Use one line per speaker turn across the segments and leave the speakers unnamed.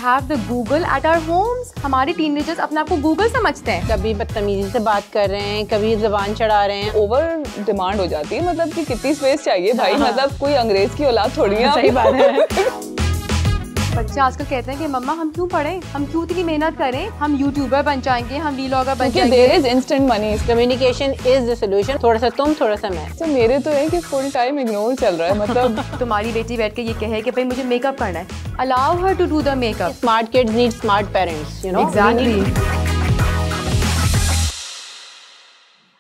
have the Google at our homes. हमारे teenagers अपने आप को गूगल समझते हैं।
कभी बदतमीजी से बात कर रहे हैं, कभी जुबान चढ़ा रहे हैं।
ओवर डिमांड हो जाती है, मतलब कि कितनी स्पेस चाहिए भाई। मतलब कोई अंग्रेज की औलाद थोड़ी है।
सही बात है।
बच्चे आजकल कहते हैं कि मम्मा हम क्यों पढ़ें, हम क्यों इतनी मेहनत करें, हम यूट्यूबर बन जाएंगे, हम व्लॉगर बन जाएंगे।
There is instant money.
Communication is the solution. थोड़ा सा तुम, थोड़ा सा मैं।
तो मेरे तो है कि फुल टाइम इग्नोर चल रहा है। मतलब
तुम्हारी बेटी बैठ के ये कहे कि भाई मुझे मेकअप करना है, allow her to do the makeup.
Smart kids need smart parents, you know.
Exactly.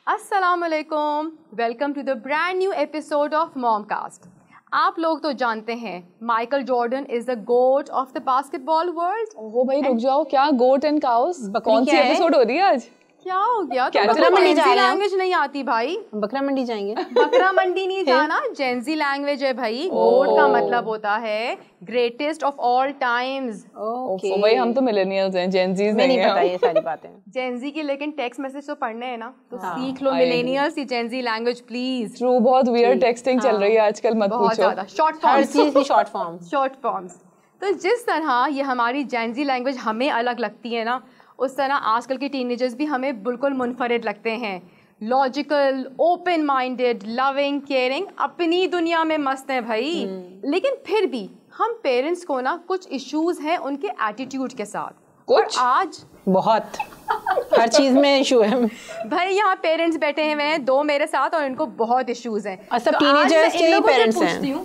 अस्सलाम वालेकुम, welcome to the brand new episode of Momcast. आप लोग तो जानते हैं Michael Jordan is the GOAT of the basketball world.
वो भाई रुक जाओ, क्या गोट एंड काउस? कौन सी एपिसोड हो रही है आज?
क्या हो गया? तो
बकरा मंडी जा रहे हैं।
लैंग्वेज नहीं आती भाई।
बकरा मंडी जाएंगे।
बकरा मंडी नहीं जाना, जेंजी लैंग्वेज है भाई। गोट का मतलब होता है greatest of all times.
Okay
भाई हम तो मिलेनियल्स हैं, जेनजीज नहीं
पता ये सारी बातें।
जेंजी की लेकिन टेक्स्ट मैसेज तो पढ़ने हैं ना, तो सीख लो मिलेनियल्स की जेंजी लैंग्वेज प्लीज।
ट्रू, बहुत वियर्ड टेक्सटिंग चल रही है आजकल, मत
बहुत
पूछो।
ज्यादा शॉर्ट
हर
फॉर्म्स।
चीज की शॉर्ट फॉर्म।
Short forms. तो जिस तरह ये हमारी जेंजी लैंग्वेज हमें अलग लगती है ना, उस तरह आजकल के टीनेजर्स भी हमें बिल्कुल मुनफरिद लगते हैं। Logical, open minded, loving, caring, अपनी दुनिया में मस्त हैं भाई। लेकिन फिर भी हम पेरेंट्स को ना कुछ इश्यूज हैं उनके एटीट्यूड के साथ।
कुछ?
और आज
बहुत हर चीज में इशू है
भाई। यहाँ पेरेंट्स बैठे हुए हैं दो मेरे साथ और इनको बहुत इश्यूज हैं।
और सब
तो
टीनेजर्स के ही पेरेंट्स हैं।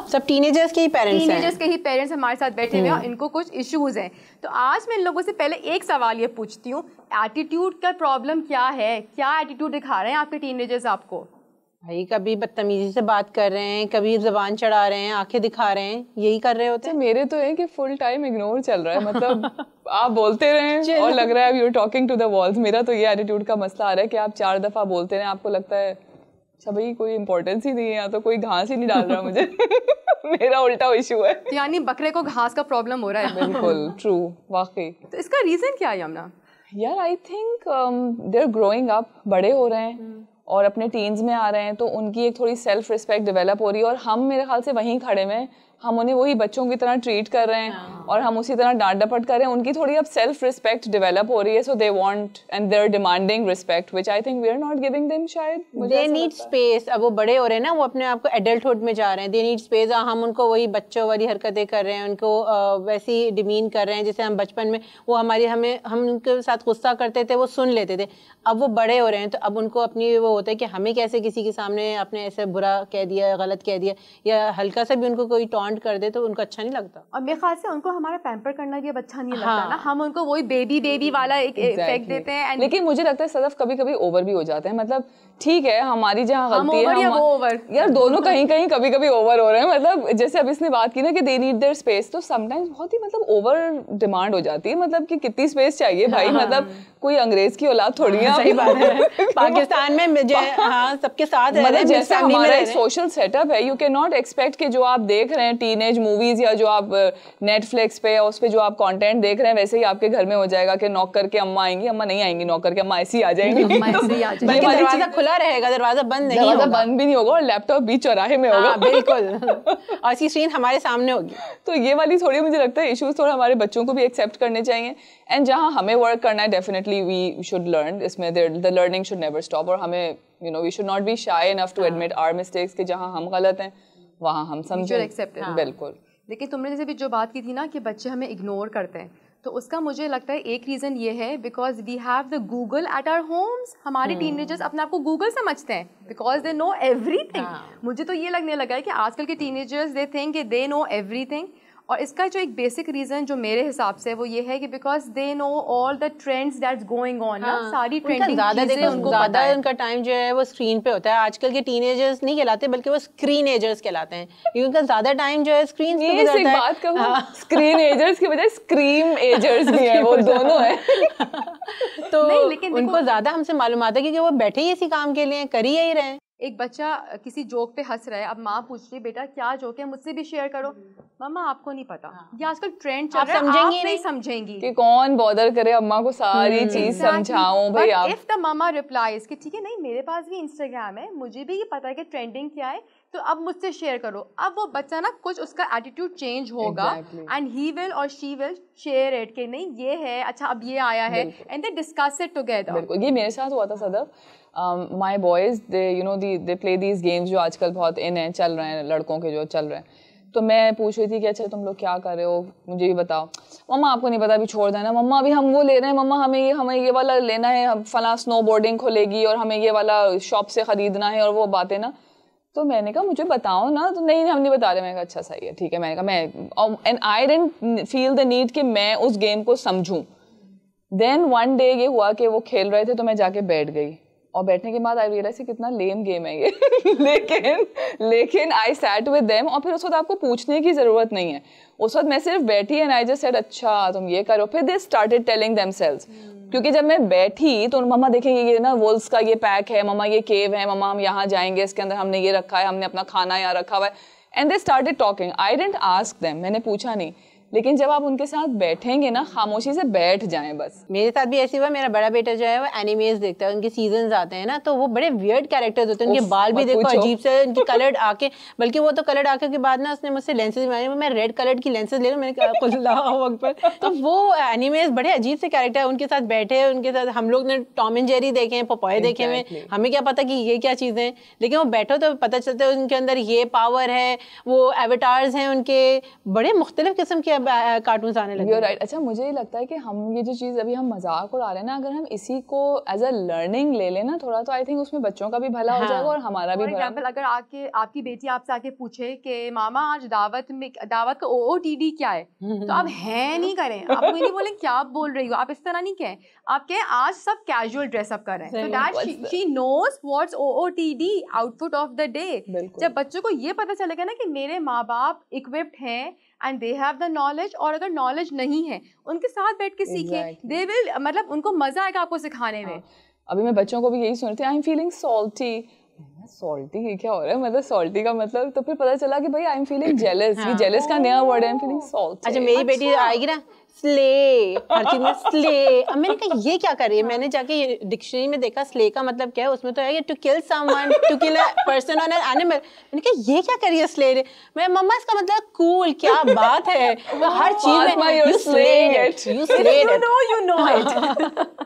सब टीनेजर्स के ही पेरेंट्स हैं।
टीनेजर्स के ही पेरेंट्स हमारे साथ बैठे हुए हैं और इनको कुछ इश्यूज हैं। तो आज मैं इन लोगों से पहले एक सवाल ये पूछती हूँ, एटीट्यूड का प्रॉब्लम क्या है? क्या एटीट्यूड दिखा रहे हैं आपके टीनेजर्स आपको?
भाई कभी बदतमीजी से बात कर रहे हैं, कभी जुबान चढ़ा रहे हैं, आंखें दिखा रहे हैं, यही कर रहे होते हैं।
मेरे तो है कि फुल टाइम इग्नोर चल रहा है। मतलब आप बोलते रहें और लग रहा है you are talking to the walls. मेरा तो ये एटीट्यूड का मसला आ रहा है कि आप 4 दफा बोलते रहें, आपको लगता है अच्छा भाई कोई इंपॉर्टेंस ही नहीं है, या तो कोई घास ही नहीं डाल रहा मुझे। मेरा उल्टा इशू है।
यानी बकरे को घास का प्रॉब्लम हो रहा है।
बिल्कुल ट्रू, वाकई।
तो इसका रीजन क्या है यमुना?
यार I think they are growing up, बड़े हो रहे हैं और अपने टीन्स में आ रहे हैं, तो उनकी एक थोड़ी सेल्फ रिस्पेक्ट डेवलप हो रही है। और हम मेरे ख्याल से वहीं खड़े में हम उन्हें वही बच्चों की तरह ट्रीट कर रहे हैं और हम उसी तरह डांट डपट कर रहे हैं। उनकी थोड़ी अब सेल्फ रिस्पेक्ट डेवलप हो रही है, so they want and they are demanding respect, which I think we are not giving them. शायद
दे नीड स्पेस। अब वो बड़े हो रहे हैं ना, वो अपने आप को एडल्टहुड में जा रहे हैं। They need space. हम उनको वही बच्चों वाली हरकतें कर रहे हैं, उनको वैसी डिमीन कर रहे हैं जैसे हम बचपन में वो हम उनके साथ गुस्सा करते थे, वो सुन लेते थे। अब वो बड़े हो रहे हैं तो अब उनको अपनी वो होता है कि हमें कैसे किसी के सामने आपने ऐसे बुरा कह दिया, गलत कह दिया, या हल्का सा भी उनको कोई टॉन्ट कर दे तो उनको अच्छा नहीं लगता।
और मेरे ख्याल से उनको हमारा पैम्पर करना भी अब अच्छा नहीं लगता ना। हम उनको वही बेबी वाला एक इफेक्ट देते हैं।
लेकिन मुझे लगता है सदफ कभी कभी ओवर भी हो जाते हैं। मतलब ठीक है, हमारी जहाँ गलती है
या वो ओवर,
यार दोनों कहीं कभी कभी ओवर हो रहे हैं। मतलब जैसे अब इसने बात की ना कि दे नीड देयर स्पेस, तो समटाइम्स बहुत ही मतलब ओवर डिमांड हो जाती है। मतलब कि कितनी स्पेस चाहिए भाई। मतलब कोई अंग्रेज की औलाद थोड़ी है।
सही बात है। पाकिस्तान में सबके साथ
मतलब जैसे हमारा एक सोशल सेटअप है, यू कैन नॉट एक्सपेक्ट कि जो आप देख रहे हैं टीनेज मूवीज या जो आप नेटफ्लिक्स पे या उस पे जो आप कंटेंट देख रहे हैं वैसे ही आपके घर में हो जाएगा कि नॉक करके अम्मा आएंगी। अम्मा नहीं आएंगी नॉक करके, अम्मा ऐसी आ जाएंगी।
बल्कि दरवाजा खुला रहेगा, दरवाजा बंद नहीं होगा।
बंद भी नहीं होगा और लैपटॉप बीच चौराहे में होगा।
बिल्कुल। और इसकी स्क्रीन हमारे सामने होगी।
तो ये वाली थोड़ी मुझे लगता है इश्यूज थोड़ा हमारे बच्चों को भी एक्सेप्ट करने चाहिए। एंड जहाँ हमें वर्क करना है डेफिनेटली वी शुड लर्न। इसमें the learning should never stop. और हमें you know we should not be shy enough to admit our mistakes कि जहाँ हम गलत हैं वहाँ हम समझें। बिल्कुल।
लेकिन तुमने जैसे भी जो बात की थी ना कि बच्चे हमें इग्नोर करते हैं, तो उसका मुझे लगता है एक रीज़न ये है because we have the Google at our homes. हमारे टीनेजर्स अपने आप को गूगल समझते हैं बिकॉज दे नो एवरीथिंग। मुझे तो ये लगने लगा है कि आजकल के टीनेजर्स दे थिंक कि दे नो एवरीथिंग। और इसका जो एक बेसिक रीज़न जो मेरे हिसाब से वो ये है कि because they know all the trends that's going on ना, सारी ट्रेंडिंग चीज़ें उनको पता है।
उनका टाइम जो है वो स्क्रीन पे होता है। आजकल के टीनेजर्स नहीं कहलाते बल्कि वो स्क्रीन एजर्स कहलाते हैं, क्योंकि उनका ज्यादा टाइम जो है स्क्रीन पे गुजरता है।
बात कहूं, स्क्रीन एजर्स की बजाय स्क्रीम एजर्स भी है, वो दोनों है।
तो नहीं, लेकिन उनको ज्यादा हमसे मालूमात है क्योंकि वो बैठे ही इसी काम के लिए, कर ही यही रहे।
एक बच्चा किसी जोक पे हंस रहा है, अब माँ पूछ रही बेटा क्या जोक है, मुझसे भी शेयर करो। मम्मा आपको नहीं पता, ये आजकल ट्रेंड चल रहा है, आप नहीं समझेंगी
कि कौन बॉदर करे अम्मा को सारी चीज समझाऊं भाई। आप
इफ द मम्मा रिप्लाइज कि ठीक है नहीं मेरे पास भी इंस्टाग्राम है, मुझे भी ये पता है कि ट्रेंडिंग क्या है, तो अब मुझसे शेयर करो। अब वो बच्चा ना कुछ उसका एटीट्यूड चेंज होगा एंड ही विल और शी विल शेयर इट कि नहीं ये है, अच्छा अब ये आया है, and they discuss it together.
बिल्कुल, ये मेरे साथ हुआ था Sadaf. My boys they play these games जो आजकल बहुत इन है, चल रहे हैं, लड़कों के जो चल रहे हैं। तो मैं पूछ रही थी कि अच्छा तुम लोग क्या कर रहे हो, मुझे भी बताओ। मम्मा आपको नहीं पता, अभी छोड़ देना। मम्मा अभी हम वो ले रहे हैं, मम्मा हमें ये वाला लेना है, फला स्नो बोर्डिंग खुलेगी और हमें ये वाला शॉप से ख़रीदना है और वो बातें ना। तो मैंने कहा मुझे बताओ ना। तो नहीं हम नहीं बता रहे। मैंने कहा अच्छा सही है, ठीक है। मैंने कहा मैं and I didn't feel the need कि मैं उस गेम को समझूं। देन वन डे ये हुआ कि वो खेल रहे थे तो मैं जाके बैठ गई, और बैठने के बाद आई रियलाइज कितना लेम गेम है ये लेकिन आई सैट विद देम, और फिर उस वक्त आपको पूछने की ज़रूरत नहीं है। उस वक्त मैं सिर्फ बैठी एंड आई जस्ट सेड अच्छा तुम ये करो। फिर दे स्टार्टेड टेलिंग देमसेल्व्स, क्योंकि जब मैं बैठी तो मम्मा देखेंगे ये ना वोल्स का ये पैक है, मम्मा ये केव है, मम्मा हम यहाँ जाएंगे, इसके अंदर हमने ये रखा है, हमने अपना खाना यहाँ रखा हुआ है। And they started talking. I didn't ask them, मैंने पूछा नहीं। लेकिन जब आप उनके साथ बैठेंगे ना, खामोशी से बैठ जाएं बस।
मेरे साथ भी ऐसी हुआ। मेरा बड़ा बेटा जो है वो एनिमेज देखता है, उनके सीजन्स आते हैं ना, तो वो बड़े वियर्ड कैरेक्टर्स होते हैं, उनके बाल भी देखो अजीब से, उनकी कलर्ड आके, बल्कि वो तो कलर्ड आके के बाद ना उसने मुझसे लेंसेज मारे, मैं रेड कलर्ड की लेंसेज ले लूं। मैंने कहा अल्लाह अकबर। तो वो एनिमेज बड़े अजीब से कैरेक्टर है, उनके साथ बैठे, उनके साथ हम लोग ने टॉम एंड जेरी देखे हैं, पपाया देखे हुए, हमें क्या पता कि ये क्या चीज़ें हैं, लेकिन वो बैठो तो पता चलता है उनके अंदर ये पावर है, वो एवेटार्स हैं उनके, बड़े मुख्तलिफ किस्म के कार्टून आने लगे।
राइट। अच्छा मुझे ये लगता है कि हम ये जो चीज़ अभी हम मजाक उड़ा रहे हैं ना, अगर हम इसी को एज अ लर्निंग ले लें ना थोड़ा, तो आई थिंक उसमें बच्चों का भी भला हो जाएगा और हमारा भी भला।
अगर आपकी बेटी आपसे आके पूछे कि मामा आज दावत का OOTD क्या है, तो आप है नहीं करें, आप नहीं बोलें क्या आप बोल रही हो, आप इस तरह नहीं कहें, आप कहें आज सब कैजुअल ड्रेसअप कर रहे हैं, तो that she knows what's OOTD, outfit of the day. जब बच्चों को ये पता चलेगा ना कि मेरे माँ बाप इक्विप्ड हैं and they have the knowledge, और अगर नॉलेज नहीं है उनके साथ बैठ के सीखें, दे विल, मतलब उनको मजा आएगा आपको सिखाने में।
अभी मैं बच्चों को भी यही सुन रही थी, I am feeling salty. Salty ये क्या हो रहा है, मतलब सॉल्टी का मतलब, तो फिर पता चला कि भाई आई एम फीलिंग जेलस। ये जेलस का नया वर्ड है, आई एम फीलिंग सॉल्टी।
अच्छा मेरी बेटी आएगी ना, स्ले, हर चीज में स्ले। अब मैंने कहा ये क्या कर रही है, मैंने जाके डिक्शनरी में देखा स्ले का मतलब क्या है, उसमें तो है to kill someone, to kill a person और एन एनिमल। मैंने कहा ये क्या कर रही है स्ले। मैं मम्मा इसका मतलब कूल, क्या बात है, हर चीज में you slayed it, you slayed it,
you know it.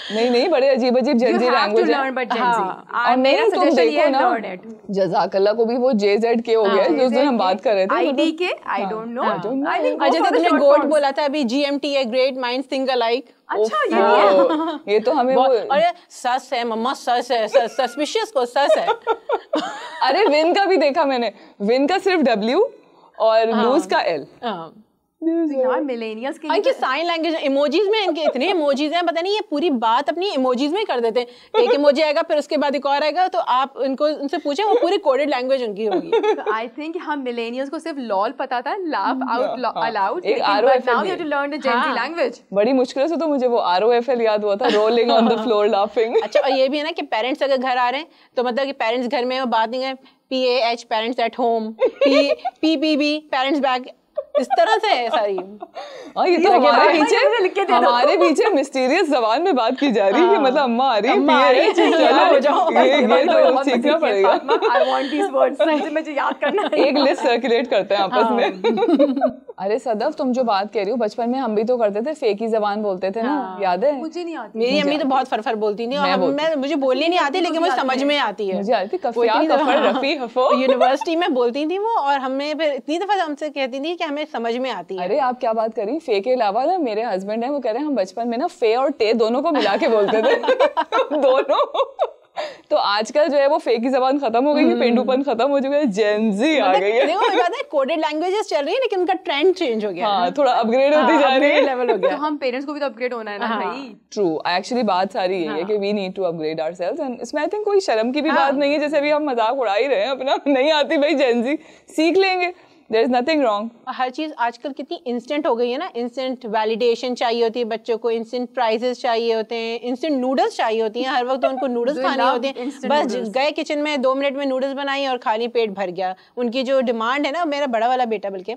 नहीं बड़े अजीब जेंजी लैंग्वेज है। और नहीं तुम देखो ना, जज़ाकल्लाह को भी वो JZK हो गया जिस दिन हम बात कर रहे थे,
IDK, आई डोंट नो।
अच्छा तुमने गोट बोला था अभी, GMT है, ग्रेट माइंड्स थिंक अलाइक।
अच्छा ये भी है,
ये तो हमें
अरे सस है मम्मा, सस है, सस्पिशियस को सस है।
अरे विन का भी देखा मैंने, विन का सिर्फ W और लूज का L।
यार मिलेनियल्स के
इनकी साइन लैंग्वेज, इमोजीज में इनके इतने इमोजीज हैं, पता नहीं ये पूरी बात अपनी इमोजीज में कर देते हैं। एक इमोजी आएगा फिर उसके बाद एक और आएगा, तो आप इनको उनसे पूछें वो पूरी कोडेड लैंग्वेज उनकी होगी।
आई थिंक हम मिलेनियल्स को सिर्फ लॉल पता था, लाफ आउट अलाउड,
एक ROFL,
now you have to learn the Gen Z language.
बड़ी मुश्किल से तो मुझे वो ROFL याद हुआ था, rolling on the floor laughing.
अच्छा और ये भी है ना कि पेरेंट्स अगर घर आ रहे हैं तो मतलब कि पेरेंट्स घर में वो बात नहीं है, PAH parents at home, PPB parents back, इस तरह से है सारी।
ये तो हमारे पीछे मिस्टीरियस जबान में बात की जा रही है कि मतलब अम्मा आ रही है, चलो हो जाओ, ये तो सीखना पड़ेगा।
आई वांट दीस वर्ड्स, मुझे याद करना है।
एक लिस्ट सर्कुलेट करते हैं आपस में। अरे सदफ तुम जो बात कह रही हो, बचपन में हम भी तो करते थे, फेकी जबान बोलते थे ना, याद है?
मुझे नहीं आती।
मेरी अम्मी तो बहुत फरफर बोलती थी, और मुझे बोलनी नहीं आती, लेकिन मुझे समझ में आती है।
मुझे आती कफिया, कफर, रफी, हफो।
यूनिवर्सिटी में बोलती थी वो, और हमें फिर इतनी दफा हमसे कहती थी कि हमें समझ में आती है।
अरे आप क्या बात करी, फे के अलावा ना मेरे हस्बैंड है, वो कह रहे हैं हम बचपन में ना फे और टे दोनों को मिला के बोलते थे। दोनों। तो आजकल जो है वो फेक की जबान खत्म हो गई है, पेंडूपन खत्म हो चुका है, जेनजी आ गई है।
देखो कहते हैं कोडेड लैंग्वेजेस चल रही है, लेकिन उनका ट्रेंड चेंज हो गया।
हाँ, थोड़ा अपग्रेड होती जा रही है,
लेवल हो गया।
तो हम पेरेंट्स को भी तो अपग्रेड होना है ना भाई।
ट्रू, एक्चुअली बात सारी यही है कि we need to upgrade ourselves, and इसमें आई थिंक कोई शर्म की भी बात नहीं है। जैसे भी हम मजाक उड़ा ही रहे हैं अपना, नहीं आती भाई जेनजी, सीख लेंगे, देयर इज नथिंग रॉन्ग।
हर चीज़ आजकल कितनी इंस्टेंट हो गई है ना, इंस्टेंट वैलिडेशन चाहिए होती है बच्चों को, इंस्टेंट प्राइजेस चाहिए होते हैं, इंस्टेंट नूडल्स चाहिए होती हैं, हर वक्त उनको नूडल्स खाने होते हैं, बस गए किचन में 2 मिनट में नूडल्स बनाई और खाली पेट भर गया। उनकी जो डिमांड है ना, मेरा बड़ा वाला बेटा बल्कि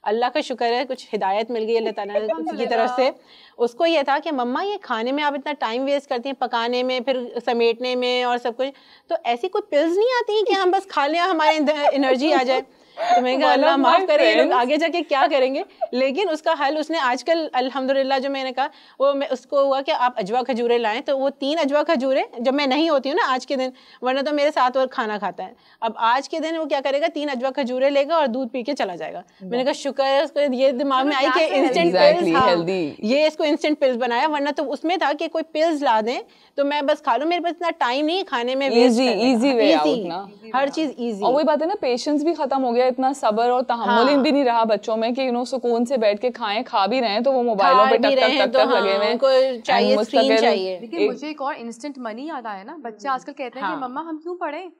अल्लाह का शुक्र है कुछ हिदायत मिल गई अल्लाह ताला की तरफ से, उसको ये था कि मम्मा ये खाने में आप इतना टाइम वेस्ट करती हैं, पकाने में फिर समेटने में और सब कुछ, तो ऐसी कोई पिल्स नहीं आती हैं कि हम बस खा लें हमारे एनर्जी आ जाए। तो मैंने कहा अल्लाह माफ़ करे ये लोग आगे जाके क्या करेंगे, लेकिन उसका हल उसने आजकल अल्हम्दुलिल्लाह जो मैंने कहा वो मैं उसको हुआ कि आप अजवा खजूरें लाएं, तो वो 3 अजवा खजूरें जब मैं नहीं होती हूँ ना आज के दिन, वरना तो मेरे साथ और खाना खाता है, अब आज के दिन वो क्या करेगा 3 अजवा खजूरें लेगा और दूध पी के चला जाएगा। मैंने कहा शुक्र है उसको ये दिमाग में आई कि इंस्टेंट पिल्स, ये इसको इंस्टेंट पिल्स बनाया, वरना तो उसमें था कि कोई पिल्स ला दें तो मैं बस खा लूं, मेरे पास इतना टाइम नहीं खाने में,
इजी वे आउट ना,
हर चीज इजी।
और वही बात है ना, पेशेंस भी खत्म हो गया, इतना सब्र और तहम्मुल भी नहीं रहा बच्चों में कि सुकून से बैठ के खाएं, खा भी रहे हैं तो वो मोबाइलों पे टक टक लगे हुए हैं,
चाहिए स्क्रीन चाहिए।
लेकिन मुझे एक और इंस्टेंट मनी याद आया ना, बच्चे आजकल कहते हैं कि मम्मा हम क्यों पढ़ें,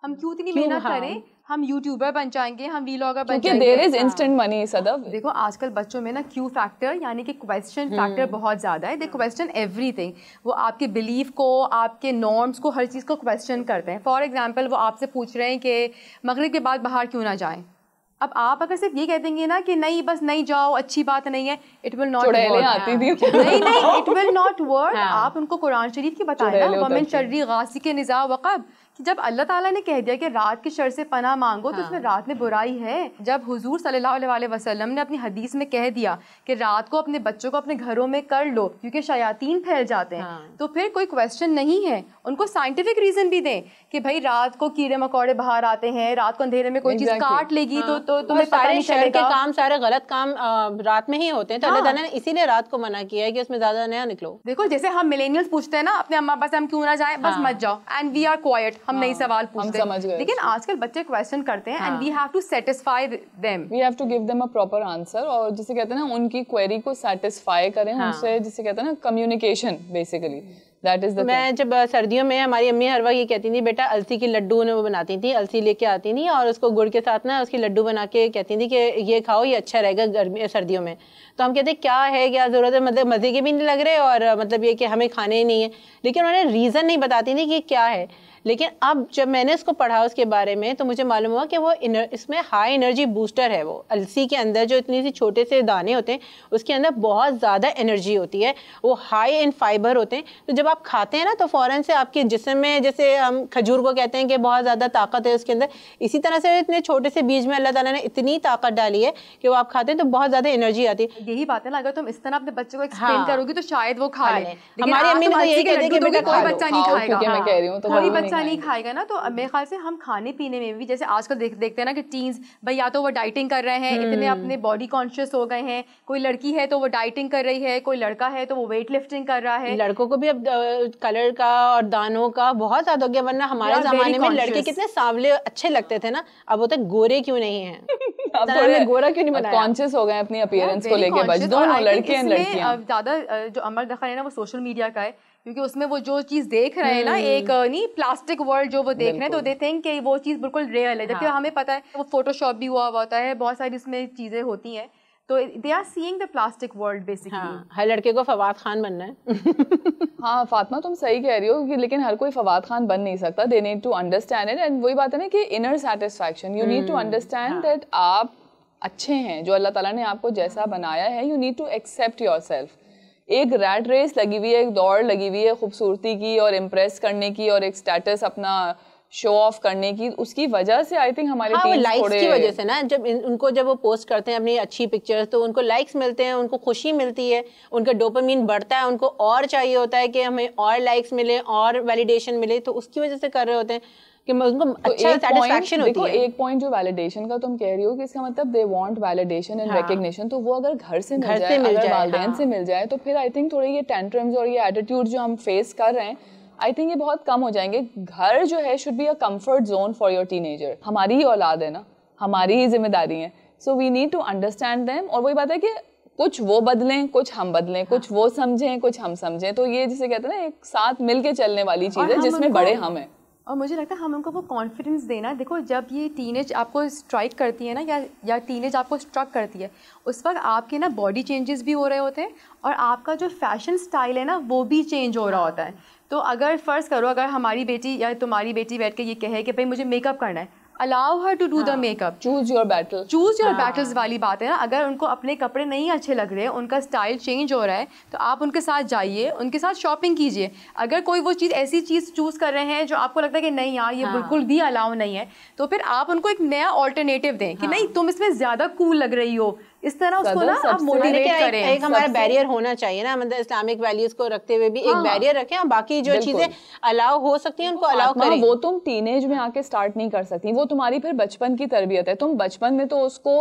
हम क्यों इतनी मेहनत करें, हम यूट्यूबर बन जाएंगे, हम व्लॉगर बन जाएंगे,
देयर इज इंस्टेंट मनी। सदब
देखो आजकल बच्चों में ना क्यू फैक्टर यानी कि क्वेश्चन फैक्टर बहुत ज़्यादा है। दे क्वेश्चन एवरीथिंग, वो आपके बिलीफ को, आपके नॉर्म्स को, हर चीज़ को क्वेश्चन करते हैं। फॉर एग्जांपल वो आपसे पूछ रहे हैं कि मगरिब के बाद बाहर क्यों ना जाएं। अब आप अगर सिर्फ ये कह देंगे ना कि नहीं बस नहीं जाओ, अच्छी बात नहीं है, इट विल नॉट वर्क।
आती थी
नहीं इट विल नॉट वर्क। आप उनको कुरान शरीफ की बताएं ना, वमिन शर्री गासिकिन इज़ा वक़ब, कि जब अल्लाह ताला ने कह दिया कि रात के शर से पनाह मांगो, तो उसमें रात में बुराई है। जब हुजूर सल्लल्लाहु अलैहि वसल्लम ने अपनी हदीस में कह दिया कि रात को अपने बच्चों को अपने घरों में कर लो क्योंकि शयातीन फैल जाते हैं, तो फिर कोई क्वेश्चन नहीं है। उनको साइंटिफिक रीजन भी दें कि भाई रात को कीड़े मकोड़े बाहर आते हैं, रात को अंधेरे में कोई चीज काट लेगी तो तुम्हें पता नहीं चलेगा।
काम सारे गलत काम रात में ही होते हैं, तो अल्लाह ताला ने इसीलिए रात को मना किया है कि उसमें ज्यादा नया निकलो।
देखो जैसे हम मिलेनियल्स पूछते हैं ना अपने अम्मा पास हम क्यों ना जाए, बस मत जाओ, एंड वी आर क्वाइट, हम नहीं सवाल पूछते हैं। लेकिन आजकल बच्चे क्वेश्चन करते हैं and we have to satisfy them,
we have to give them a proper answer, और जिसे कहते हैं ना उनकी क्वेरी को सेटिस्फाई करें उनसे, जिसे कहते हैं ना communication basically. That is the
मैं जब सर्दियों में हमारी अम्मी हर वक्त ये कहती थी बेटा अलसी की लड्डू ने वो बनाती थी, अलसी लेके आती थी और उसको गुड़ के साथ ना उसकी लड्डू बना के कहती थी कि ये खाओ ये अच्छा रहेगा गर्मी सर्दियों में। तो हम कहते क्या है क्या ज़रूरत है, मतलब मज़े के भी नहीं लग रहे और मतलब ये कि हमें खाने ही नहीं है, लेकिन उन्होंने रीज़न नहीं बताती थी कि क्या है। लेकिन अब जब मैंने इसको पढ़ा उसके बारे में तो मुझे मालूम हुआ कि वो इसमें हाई एनर्जी बूस्टर है। वो अलसी के अंदर जो इतनी सी छोटे से दाने होते हैं उसके अंदर बहुत ज़्यादा एनर्जी होती है, वो हाई इन फाइबर होते हैं। तो जब आप खाते हैं ना तो फ़ौरन से आपके जिस्म में, जैसे हम खजूर को कहते हैं कि बहुत ज़्यादा ताकत है उसके अंदर, इसी तरह से इतने छोटे से बीज में अल्लाह ताला ने इतनी ताकत डाली है कि वो आप खाते हैं तो बहुत ज़्यादा एनर्जी आती है।
यही बात है ना, अगर तुम इस तरह अपने बच्चे को एक्सप्लेन करोगी तो शायद वो खा ले।
हमारी अम्मी तो यही कहती है कि बेटा
कोई बच्चा नहीं खाएगा,
मैं कह रही हूं,
कोई बच्चा नहीं खाएगा ना। तो मेरे ख्याल से हम खाने पीने में भी जैसे आजकल देखते हैं ना कि टीन्स भाई या तो वो डाइटिंग कर रहे हैं, इतने अपने बॉडी कॉन्शियस हो गए हैं, कोई लड़की है तो वो डाइटिंग कर रही है, कोई लड़का है तो वो वेट लिफ्टिंग कर रहा है।
लड़कों को भी अब कलर का और दानों का बहुत ज्यादा हो गया, वरना हमारे जमाने में लड़के कितने सांवले अच्छे लगते थे ना, अब वो तो गोरे क्यों नहीं है, गोरा क्यों नहीं बनाया,
कॉन्शियस हो गए अपनी अपीयरेंस को लेके, बस दोनों लड़के एंड लड़कियां।
ज्यादा जो अमल दखल है ना वो सोशल मीडिया का है, क्योंकि उसमें वो जो चीज़ देख रहे हैं ना, एक नहीं प्लास्टिक वर्ल्ड जो वो देख रहे हैं, तो दे थिंक कि वो चीज़ बिल्कुल रियल है, जबकि हमें पता है वो फोटोशॉप भी हुआ होता है, बहुत सारी इसमें चीज़ें होती हैं, तो they are seeing the plastic world basically.
हर लड़के को फवाद खान बनना है।
हाँ फातिमा तुम सही कह रही हो कि लेकिन हर कोई फवाद खान बन नहीं सकता, they need to understand it, and वही बात है ना कि inner satisfaction, you need to understand that आप अच्छे हैं, जो अल्लाह ताला ने आपको जैसा बनाया है, you need to accept yourself. एक रैट रेस लगी हुई है, एक दौड़ लगी हुई है खूबसूरती की और इम्प्रेस करने की और एक स्टेटस अपना शो ऑफ करने की, उसकी वजह से आई थिंक हमारे
लाइक्स की वजह से ना, जब वो पोस्ट करते हैं अपनी अच्छी पिक्चर्स तो उनको लाइक्स मिलते हैं, उनको खुशी मिलती है, उनका डोपामिन बढ़ता है, उनको और चाहिए होता है कि हमें और लाइक्स मिले और वैलिडेशन मिले, तो उसकी वजह से कर रहे होते हैं कि उनको अच्छा सैटिस्फैक्शन होती है।
एक पॉइंट जो वैलिडेशन का तुम कह रही हो कि इसका मतलब they want validation and recognition, तो वो अगर घर से मिल जाए, अगर वालिदैन से मिल जाए, तो फिर आई थिंक थोड़े ये टेंट्रम्स और ये एटीट्यूड जो हम फेस कर रहे हैं, आई थिंक ये बहुत कम हो जाएंगे। घर जो है should be a comfort zone for your teenager. हमारी ही औलाद है ना, हमारी ही जिम्मेदारी है, so we need to understand them. और वही बात है कि कुछ वो बदलें, कुछ हम बदलें, कुछ वो समझें, कुछ हम समझें, तो ये जिसे कहते हैं ना एक साथ मिल के चलने वाली चीज़ है जिसमें बड़े हम हैं।
और मुझे लगता है हम उनको वो कॉन्फिडेंस देना, देखो जब ये टीनेज आपको स्ट्राइक करती है ना या टीनेज आपको स्ट्रक करती है, उस वक्त आपके ना बॉडी चेंजेस भी हो रहे होते हैं और आपका जो फैशन स्टाइल है ना वो भी चेंज हो रहा होता है। तो अगर फ़र्ज़ करो अगर हमारी बेटी या तुम्हारी बेटी बैठ के ये कहे कि भाई मुझे मेकअप करना है, allow her to do the makeup,
choose your battle,
choose your battles वाली बात है ना। अगर उनको अपने कपड़े नहीं अच्छे लग रहे हैं, उनका स्टाइल चेंज हो रहा है, तो आप उनके साथ जाइए, उनके साथ शॉपिंग कीजिए। अगर कोई वो चीज़ ऐसी चीज़ चूज़ कर रहे हैं जो आपको लगता है कि नहीं यार ये बिल्कुल भी अलाउ नहीं है, तो फिर आप उनको एक नया ऑल्टरनेटिव दें कि नहीं तुम इसमें ज़्यादा कूल लग रही हो, इस तरह उसको ना आप मोटिवेट करें।
एक हमारा बैरियर होना चाहिए ना, मतलब इस्लामिक वैल्यूज को रखते हुए भी एक बैरियर रखें और बाकी जो चीजें अलाउ हो सकती हैं उनको अलाउ करें।
वो तुम टीनेज में आके स्टार्ट नहीं कर सकती, वो तुम्हारी फिर बचपन की तरबियत है। तुम बचपन में तो उसको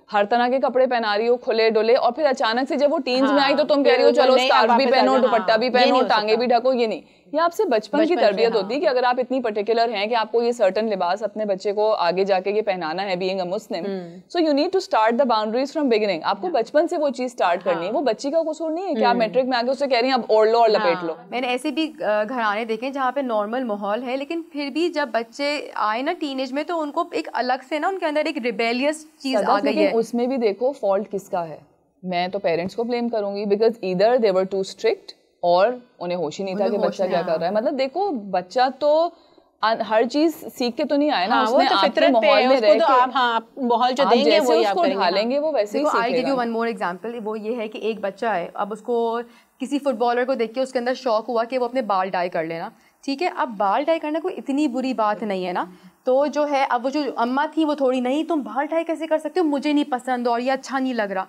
हर तरह के कपड़े पहना रही हो खुले डुले, और फिर अचानक से जब वो टीन्स में आई तो तुम कह रही हो चलो स्कार्फ भी पहनो, दुपट्टा भी पहनो, टांगे भी ढको। ये नहीं, ये आपसे बचपन की तरबियत होती है कि अगर आप इतनी पर्टिकुलर हैं कि आपको ये सर्टन लिबास अपने बच्चे को आगे जाके ये पहनाना है, being a Muslim, so you need to start the boundaries from beginning. आपको बचपन से वो चीज स्टार्ट करनी है। वो बच्ची का कसूर नहीं है कि आप मैट्रिक में आके उससे कह रही हैं अब ओढ़ लो और लपेट लो।
मैंने ऐसे भी घराने देखे जहाँ पे नॉर्मल माहौल है, लेकिन फिर भी जब बच्चे आए ना टीनेज में तो उनको एक अलग से ना उनके अंदर एक रिबेलियस चीज आ गई है।
उसमें भी देखो फॉल्ट किसका है, मैं तो पेरेंट्स को ब्लेम करूंगी, because either they were too strict और उन्हें होश ही नहीं था कि बच्चा क्या कर रहा है। मतलब देखो बच्चा तो हर चीज सीख के तो नहीं आया ना, उसने
तो
आपके माहौल में रह के
आप माहौल जो देंगे वो
उसको ढालेंगे, वो वैसे ही सीखेगा।
I give you one more example, वो ये है कि एक बच्चा है, अब उसको किसी फुटबॉलर को देख के उसके अंदर शौक हुआ कि वो अपने बाल डाई कर लेना, ठीक है। अब बाल डाई करना कोई इतनी बुरी बात नहीं है ना, तो जो है अब वो जो अम्मा थी वो थोड़ी नहीं तुम बाल डाई कैसे कर सकते हो, मुझे नहीं पसंद और ये अच्छा नहीं लग रहा।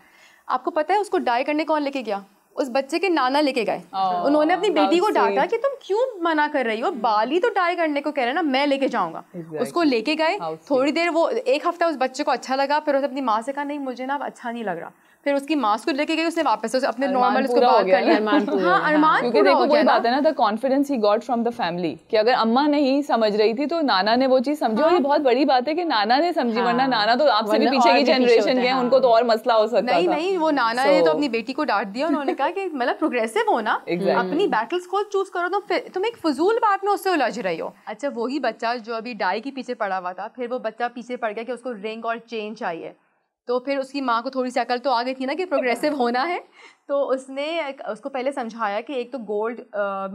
आपको पता है उसको डाई करने कौन लेके गया? उस बच्चे के नाना लेके गए। उन्होंने अपनी बेटी को डांटा कि तुम क्यों मना कर रही हो, बाल ही तो डाई करने को कह रहे हैं ना, मैं लेके जाऊंगा। उसको लेके गए, थोड़ी देर वो एक हफ्ता उस बच्चे को अच्छा लगा, फिर उसने अपनी माँ से कहा नहीं मुझे ना अब अच्छा नहीं लग रहा, फिर उसकी माँ को लेके गई, उसने वापस से अपने नॉर्मल उसको बात कर लिया। हाँ अरमान,
क्योंकि देखो कोई बात है ना, the confidence he got from the family, कि अगर अम्मा नहीं समझ रही थी तो नाना ने वो चीज समझी। और ये बहुत बड़ी बात है कि नाना ने समझी, वरना नाना तो आपसे भी पीछे की जनरेशन के, उनको तो और मसला हो सकता था।
नहीं वो नाना ने तो अपनी बेटी को डांट दिया, उन्होंने कहा कि मतलब प्रोग्रेसिव हो ना, अपनी बैटल्स खुद चूज करो, तुम एक फजूल बात में उससे उलझ रही हो। अच्छा वही बच्चा जो अभी डाई के पीछे पड़ा हुआ था, फिर वो बच्चा पीछे पड़ गया कि उसको रिंग और चेन चाहिए, तो फिर उसकी माँ को थोड़ी सी अकल तो आ गई थी ना कि प्रोग्रेसिव होना है, तो उसने उसको पहले समझाया कि एक तो गोल्ड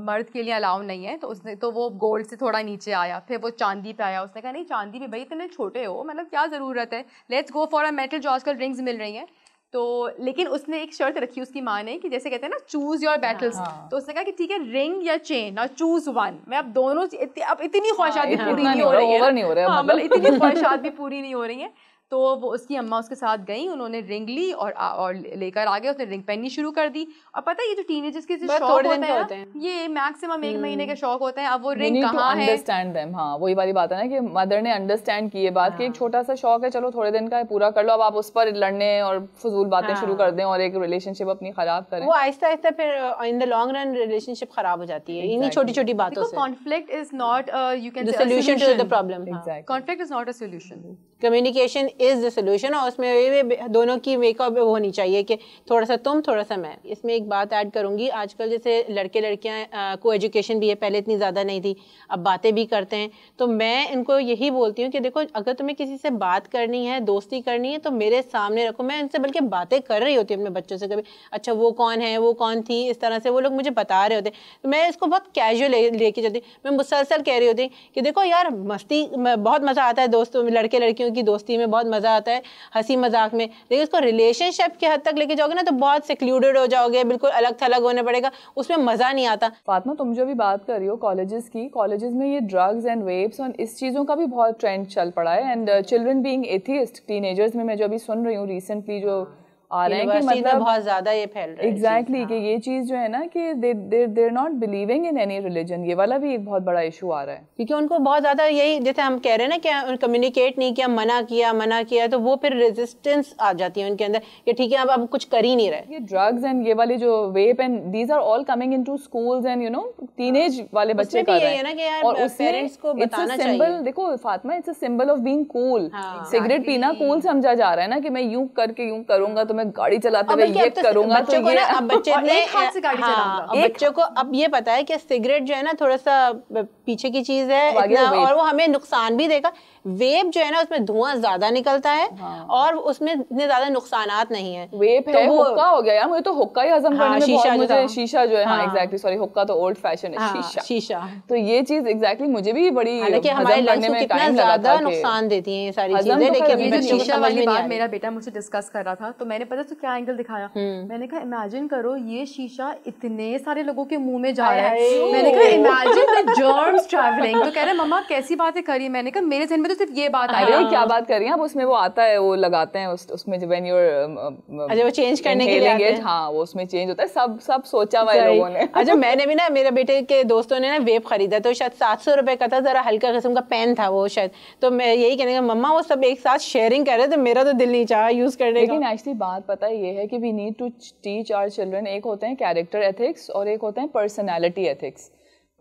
मर्द के लिए अलाउ नहीं है, तो वो गोल्ड से थोड़ा नीचे आया, फिर वो चांदी पे आया। उसने कहा नहीं चांदी भी भाई इतने छोटे हो, मतलब क्या ज़रूरत है, let's go for a metal, जो आजकल रिंग्स मिल रही हैं। तो लेकिन उसने एक शर्त रखी उसकी माँ ने कि जैसे कहते हैं ना चूज योर बैटल्स, तो उसने कहा कि ठीक है रिंग या चेन, ना चूज वन। मैं अब दोनों अब इतनी ख्वाहिशात भी पूरी नहीं हो रही है, इतनी ख्वाहिशात भी पूरी नहीं हो रही हैं। तो वो उसकी अम्मा उसके साथ गई, उन्होंने रिंग ली और लेकर आ गए, उसने रिंग पहननी शुरू कर दी। और पता है ये जो टीनेजर्स के शौक होते हैं ये मैक्सिमम 1 महीने के शौक होते हैं। अब वो रिंग कहाँ है,
अंडरस्टैंड देम। हाँ वही वाली बात है ना कि मदर ने अंडरस्टैंड की ये बात कि एक छोटा सा शौक है, चलो थोड़े दिन का है, पूरा कर लो। अब आप उस पर लड़ने और फजूल बातें शुरू कर दें और एक रिलेशनशिप अपनी खराब करें, वो
आहिस्ता आहिस्ता फिर in the long run relationship खराब हो जाती है इन्हीं छोटी छोटी बातों से।
Conflict is not you can say
solution to the problem.
Conflict is not a solution,
communication is the solution. और उसमें दोनों की मेकअप वो होनी चाहिए कि थोड़ा सा तुम थोड़ा सा मैं। इसमें एक बात ऐड करूंगी, आजकल जैसे लड़के लड़कियां को एजुकेशन भी है, पहले इतनी ज़्यादा नहीं थी, अब बातें भी करते हैं। तो मैं इनको यही बोलती हूँ कि देखो अगर तुम्हें किसी से बात करनी है, दोस्ती करनी है, तो मेरे सामने रखो। मैं इनसे बल्कि बातें कर रही होती हूँ अपने बच्चों से, कभी अच्छा वो कौन है, वो कौन थी, इस तरह से वो लोग मुझे बता रहे होते। तो मैं इसको बहुत कैजुअल लेके चलती। मैं मुसलसल कह रही होती कि देखो यार मस्ती बहुत मज़ा आता है, दोस्तों लड़के लड़कियों की दोस्ती में बहुत मज़ा आता है, हंसी मजाक में। लेकिन उसको रिलेशनशिप के हद तक लेके जाओगे ना तो बहुत सेक्लूडेड हो जाओगे, बिल्कुल अलग थलग होने पड़ेगा, उसमें मजा नहीं आता।
फातिमा तुम जो भी बात कर रही हो कॉलेजेस की, कॉलेजेस में ये ड्रग्स एंड वेप्स और इस चीज़ों का भी बहुत ट्रेंड चल पड़ा है। And children being atheist, teenagers में मैं जो अभी सुन रही हूँ रिसेंटली जो आ रहे हैं कि मतलब
बहुत ज्यादा ये फैल रहा है।
एग्जैक्टली कि ये चीज जो है ना कि they're not believing in any religion, ये वाला भी एक बहुत बड़ा इशू आ रहा है।
क्योंकि उनको बहुत ज्यादा यही, जैसे हम कह रहे हैं ना कि कम्युनिकेट नहीं किया, मना किया, तो वो फिर रेजिस्टेंस आ जाती है उनके अंदर कि ठीक है अब कुछ कर ही नहीं रहे।
ये ड्रग्स एंड ये वाले जो vape and these are all coming into schools and you know teenage वाले बच्चे कर रहे हैं। और पेरेंट्स को बताना चाहिए। देखो Fatima, it's a symbol of being cool. Cigarette पीना कूल समझा जा रहा है ना कि मैं यूं करके यूं करूंगा तो मैं गाड़ी चलाते हुए ये करूंगा, तो ये
अब बच्चे
एक हाथ से गाड़ी चलाऊंगा।
बच्चों को अब ये पता है कि सिगरेट जो है ना थोड़ा सा पीछे की चीज है इतना, और वो हमें नुकसान भी देगा। वेप जो है ना उसमें धुआं ज्यादा निकलता है और उसमें इतने ज्यादा नुकसानात नहीं है।
वेप है, हुक्का हो गया यार, मुझे तो हुक्का ही हजम करने में बहुत, मुझे शीशा जो है, हाँ एग्जैक्टली, सॉरी हुक्का तो ओल्ड फैशन है,
शीशा।
तो ये चीज एग्जैक्टली मुझे भी बड़ी
हालांकि हमारे लंग्स को कितना ज्यादा नुकसान देती हैं ये सारी चीजें, लेकिन
ये जो शीशा वाली बात मेरा बेटा मुझसे डिस्कस कर रहा था, तो मैंने पता तो क्या एंगल दिखाया, मैंने कहा इमेजिन करो ये शीशा इतने सारे लोगों के मुंह में जा रहा है, मैंने कहा इमेजिन द जर्म्स ट्रैवलिंग। तो कह रहे मम्मा कैसी बातें करी, मैंने कहा मेरे ध्यान में तो सिर्फ ये बात आई।
क्या बात कर रही हैं आप, उसमें वो आता है, वो लगाते हैं उसमें व्हेन यू
अच्छा वो चेंज करने के लिए आते हैं,
हाँ वो उसमें चेंज होता है, सब सोचा हुआ है लोगों ने।
अच्छा मैंने भी ना, मेरे बेटे के दोस्तों ने ना वेप खरीदा, तो शायद 700 रुपए का था, जरा हल्का किस्म का पेन था वो शायद, तो मैं यही कहने का मम्मा वो सब एक साथ शेयरिंग कर रहे थे, मेरा तो दिल नहीं चाहा यूज करने का।
लेकिन एक्चुअली बात पता ये है कि we need to teach our children, एक होते हैं कैरेक्टर एथिक्स और एक होते हैं पर्सनैलिटी एथिक्स।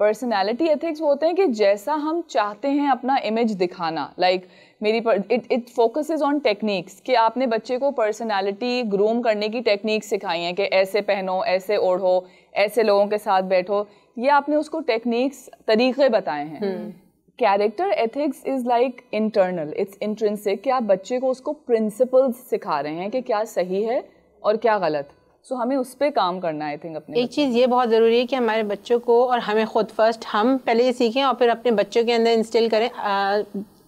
पर्सनैलिटी एथिक्स वो होते हैं कि जैसा हम चाहते हैं अपना इमेज दिखाना, लाइक मेरी इट फोकसेस ऑन टेक्निक्स, कि आपने बच्चे को पर्सनैलिटी ग्रूम करने की टेक्निक्स सिखाई हैं कि ऐसे पहनो, ऐसे ओढ़ो, ऐसे लोगों के साथ बैठो, ये आपने उसको टेक्निक्स तरीके बताए हैं। Character ethics is like internal, it's intrinsic, कि आप बच्चे को उसको प्रिंसिपल्स सिखा रहे हैं कि क्या सही है और क्या गलत। सो हमें उस पर काम करना है। आई थिंक अपने
एक चीज़ ये बहुत ज़रूरी है कि हमारे बच्चों को, और हमें खुद फर्स्ट हम पहले ये सीखें और फिर अपने बच्चों के अंदर इंस्टिल करें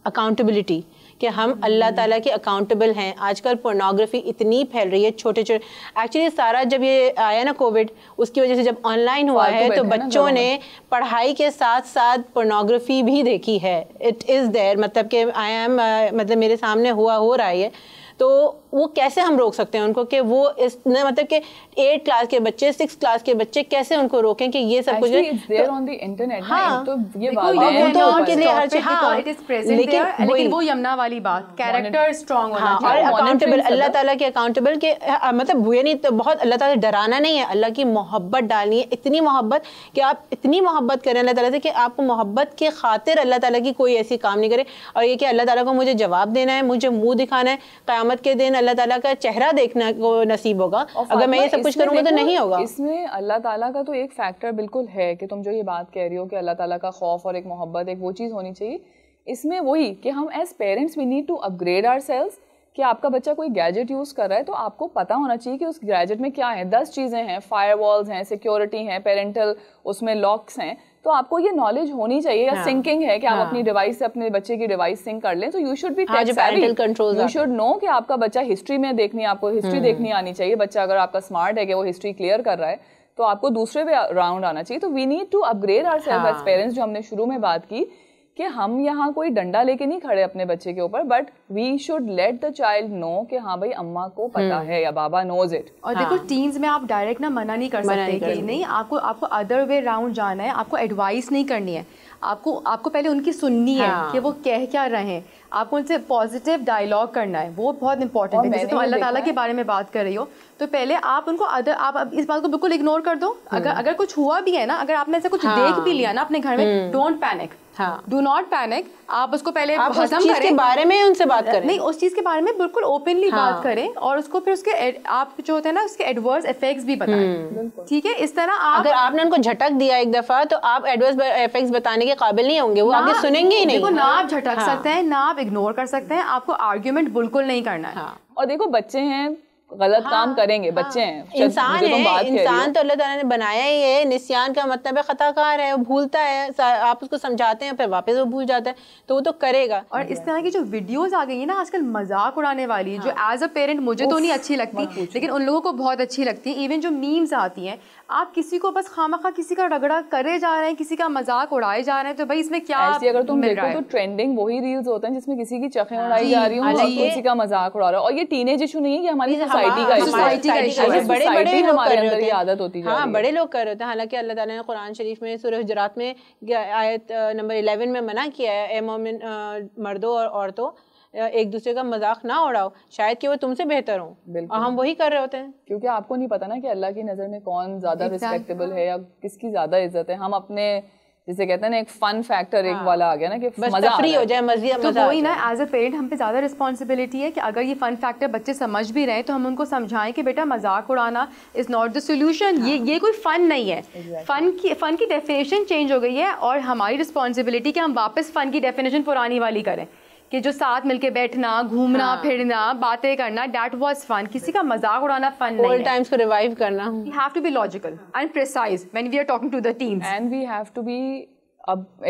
अकाउंटेबिलिटी, कि हम अल्लाह ताला के अकाउंटेबल हैं। आजकल पोर्नोग्राफी इतनी फैल रही है, छोटे छोटे, एक्चुअली सारा जब ये आया ना कोविड, उसकी वजह से जब ऑनलाइन हुआ है तो बच्चों ने पढ़ाई के साथ साथ पोर्नोग्राफी भी देखी है। इट इज़ देयर, मतलब कि आई एम मतलब मेरे सामने हो रहा है, तो वो कैसे हम रोक सकते हैं उनको, कि वो इस मतलब कि 8 क्लास के बच्चे, 6 क्लास के बच्चे, कैसे उनको रोकें कि ये सब कुछ
ऑन द इंटरनेट। हाँ, तो ये बात
है तो उनके लिए हर चीज, हाँ
लेकिन वो यमुना वाली बात, कैरेक्टर स्ट्रांग होना चाहिए,
और अकाउंटेबल, अल्लाह ताला के अकाउंटेबल के, मतलब ये नहीं तो बहुत अल्लाह ताला डराना नहीं है, अल्लाह की मोहब्बत डालनी है, इतनी मोहब्बत कि आप इतनी मोहब्बत करें अल्लाह ताला से कि आपको मोहब्बत के खातिर अल्लाह ताला की कोई ऐसी काम नहीं करे, और ये कि अल्लाह ताला को मुझे जवाब देना है, मुझे मुंह दिखाना है, क़यामत के दिन अल्लाह ताला का चेहरा देखना को नसीब होगा। अगर मैं ये सब कुछ करूंगा तो नहीं होगा।
इसमें अल्लाह ताला का तो एक फैक्टर बिल्कुल है कि तुम जो ये बात कह रही हो कि अल्लाह ताला का खौफ और एक मोहब्बत, एक वो चीज़ होनी चाहिए। इसमें वही कि हम as parents we need to upgrade ourselves, कि आपका बच्चा कोई गैजेट यूज़ कर रहा है तो आपको पता होना चाहिए कि उस गैजेट में क्या है। 10 चीज़ें हैं, फायरवॉल्स हैं, सिक्योरिटी हैं, पेरेंटल उसमें लॉक्स हैं, तो आपको ये नॉलेज होनी चाहिए। या सिंकिंग है कि आप अपनी डिवाइस से अपने बच्चे की डिवाइस सिंक कर लें, तो you should be tech savvy, you should know कि आपका बच्चा हिस्ट्री में देखनी है, आपको हिस्ट्री देखनी आनी चाहिए। बच्चा अगर आपका स्मार्ट है कि वो हिस्ट्री क्लियर कर रहा है, तो आपको दूसरे पे राउंड आना चाहिए। तो we need to upgrade ourselves as parents, जो हमने शुरू में बात की कि हम यहाँ कोई डंडा लेके नहीं खड़े अपने बच्चे के ऊपर, but we should let the child know कि हाँ भाई अम्मा को पता है या बाबा नोज इट।
और देखो टीन्स में आप डायरेक्ट ना मना नहीं कर सकते कि नहीं, आपको अदर वे राउंड जाना है, आपको एडवाइस नहीं करनी है, आपको पहले उनकी सुननी है कि वो कह क्या रहे हैं, आपको उनसे पॉजिटिव डायलॉग करना है, वो बहुत इंपॉर्टेंट है। जैसे तुम अल्लाह ताला के बारे में बात कर रही हो, तो पहले आप उनको आप इस बात को बिल्कुल इग्नोर कर दो। अगर कुछ हुआ भी है ना, अगर आपने ऐसा कुछ देख भी लिया ना अपने घर में, don't panic, do not panic. आप उसको पहले
हजम करें, के बारे में उनसे बात करें,
नहीं उस चीज के बारे में बिल्कुल ओपनली बात करें, और उसको फिर उसके आप जो होते हैं ना उसके एडवर्स इफेक्ट्स भी बताएं। ठीक है, इस तरह
अगर आपने उनको झटक दिया एक दफा, तो आप एडवर्स इफेक्ट्स बताने के काबिल नहीं होंगे, वो आगे सुनेंगे ही नहीं।
देखो ना आप झटक सकते हैं, ना आप इग्नोर कर सकते हैं, आपको आर्ग्यूमेंट बिल्कुल नहीं करना है।
और देखो बच्चे हैं, गलत काम करेंगे, बच्चे हैं,
इंसान है, इंसान तो अल्लाह ताला ने बनाया ही है। निस्यान का मतलब है खताकार है, वो भूलता है, आप उसको समझाते हैं फिर वापस वो भूल जाता है, तो वो तो करेगा।
और इस तरह की जो वीडियोस आ गई है ना आजकल मजाक उड़ाने वाली, जो एज अ पेरेंट मुझे तो नहीं अच्छी लगती, लेकिन उन लोगों को बहुत अच्छी लगती है। इवन जो मीम्स आती हैं, आप किसी को बस खामखा किसी का रगड़ा करे जा रहे हैं, किसी का मजाक उड़ाए जा रहे हैं, तो भाई इसमें क्या
अगर तुम देखो तो ट्रेंडिंग वही रील्स होते हैं जिसमें किसी की चखें उड़ाई जा रही हो, किसी का मजाक उड़ा रहा है। और ये टीनेज इशू नहीं है, ये हमारी सोसाइटी का इशू है।
बड़े
हमारे अंदर ये आदत होती है।
हाँ, बड़े लोग कर रहे होते हैं। हालांकि अल्लाह ताला ने कुरान शरीफ में सूरह हुजरात में आयत नंबर 11 में मना किया है, ए मोमिन मर्दों और औरतों, एक दूसरे का मजाक ना उड़ाओ, शायद कि वो तुमसे बेहतर हो, और हम वही कर रहे होते हैं।
क्योंकि आपको नहीं पता ना कि अल्लाह की नज़र में कौन ज़्यादा रिस्पेक्टेबल है या किसकी ज़्यादा इज्जत है। हम अपने जिसे कहते हैं ना एक फन फैक्टर एक वाला आ गया ना कि
बस
मजा
फ्री हो जाए, मजा
तो वही ना, एज अ पेरेंट हम पे ज़्यादा रिस्पॉन्सिबिलिटी है कि अगर ये फन फैक्टर बच्चे समझ भी रहे हैं तो हम उनको समझाएं कि बेटा मजाक उड़ाना इज़ नॉट द सोल्यूशन, ये कोई फ़न नहीं है। फ़न की डेफिनेशन चेंज हो गई है और हमारी रिस्पॉन्सिबिलिटी कि हम वापस फ़न की डेफिनेशन पुरानी वाली करें कि जो साथ मिलके बैठना, घूमना फिरना, बातें करना, दैट वाज फन। किसी का मजाक उड़ाना फन नहीं है।
ओल्ड टाइम्स को रिवाइव करना।
We have to be logical and precise when we are talking to the teens.
And we have to be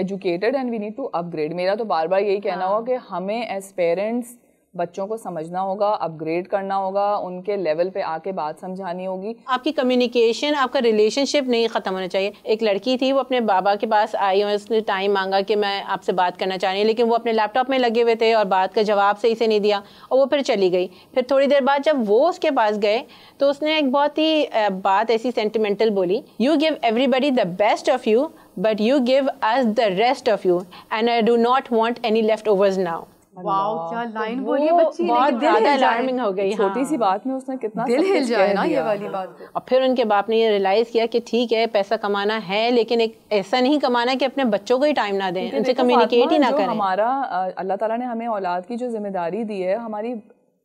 educated and we need to upgrade. मेरा तो बार बार यही कहना होगा कि हमें as parents बच्चों को समझना होगा, अपग्रेड करना होगा, उनके लेवल पे आके बात समझानी होगी।
आपकी कम्युनिकेशन, आपका रिलेशनशिप नहीं ख़त्म होना चाहिए। एक लड़की थी, वो अपने बाबा के पास आई और उसने टाइम मांगा कि मैं आपसे बात करना चाह रही हूँ, लेकिन वो अपने लैपटॉप में लगे हुए थे और बात का जवाब सही से नहीं दिया और वो फिर चली गई। फिर थोड़ी देर बाद जब वो उसके पास गए तो उसने एक बहुत ही बात ऐसी सेंटिमेंटल बोली, you give everybody the best of you but you give us the rest of you and I do not want any left overs now.
Wow, क्या लाइन बोली है बच्ची,
बहुत ज़्यादा अलार्मिंग हो गई।
छोटी सी बात में उसने कितना
दिल हिल जाए ना ये वाली बात।
और फिर उनके बाप ने ये रियलाइज किया कि ठीक है पैसा कमाना है, लेकिन एक ऐसा नहीं कमाना कि अपने बच्चों को ही टाइम ना दें, उनसे कम्युनिकेट ही ना करें।
हमारा अल्लाह ताला ने हमें औलाद की जो जिम्मेदारी दी है, हमारी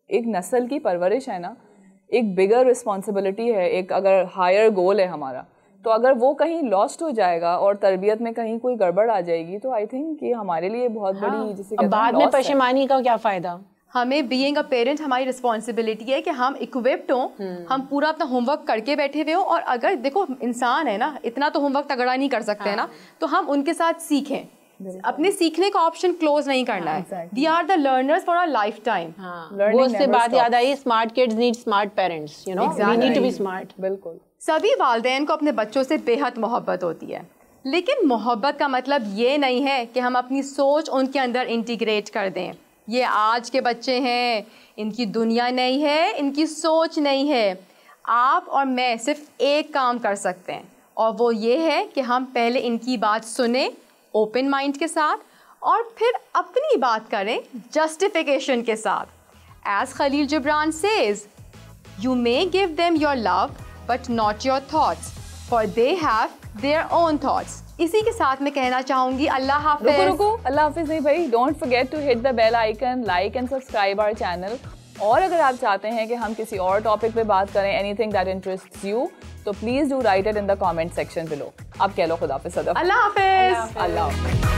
एक नस्ल की परवरिश है ना, एक बिगर रिस्पॉन्सिबिलिटी है, एक अगर हायर गोल है हमारा, तो अगर वो कहीं लॉस्ट हो जाएगा और तरबियत में कहीं कोई गड़बड़ आ जाएगी तो आई थिंक ये हमारे लिए बहुत बड़ी, जिसे कहते हैं,
बाद में परेशानी का क्या फ़ायदा।
हमें बीइंग अ पेरेंट हमारी रिस्पॉन्सिबिलिटी है कि हम इक्विप्ड हों, हम पूरा अपना होमवर्क करके बैठे हुए हों, और अगर देखो इंसान है ना, इतना तो होमवर्क तगड़ा नहीं कर सकते हैं ना, तो हम उनके साथ सीखें। अपने सीखने का ऑप्शन क्लोज नहीं करना है। We are the learners for our life time.
वो उससे बात याद आई, smart kids need smart parents, you know, we need to be smart.
बिल्कुल।
सभी वालिदैन को अपने बच्चों से बेहद मोहब्बत होती है, लेकिन मोहब्बत का मतलब ये नहीं है कि हम अपनी सोच उनके अंदर इंटीग्रेट कर दें। ये आज के बच्चे हैं, इनकी दुनिया नहीं है, इनकी सोच नहीं है। आप और मैं सिर्फ एक काम कर सकते हैं और वो ये है कि हम पहले इनकी बात सुने ओपन माइंड के साथ और फिर अपनी बात करें जस्टिफिकेशन के साथ। As Khalil Gibran says, you may give them your love but not your thoughts, for they have their own thoughts। इसी के साथ मैं कहना चाहूँगी अल्लाह हाफ़िज़।
रुको अल्लाह हाफ़िज़ नहीं भाई, don't forget to hit the bell icon, like and subscribe our channel. और अगर आप चाहते हैं कि हम किसी और टॉपिक पे बात करें, एनीथिंग दैट इंटरेस्ट्स यू, तो please do right it in the comment section below. अब कह लो खुदा हाफ़िज़।
अल्लाह हाफ़िज़।
अल्लाह हाफ़िज़।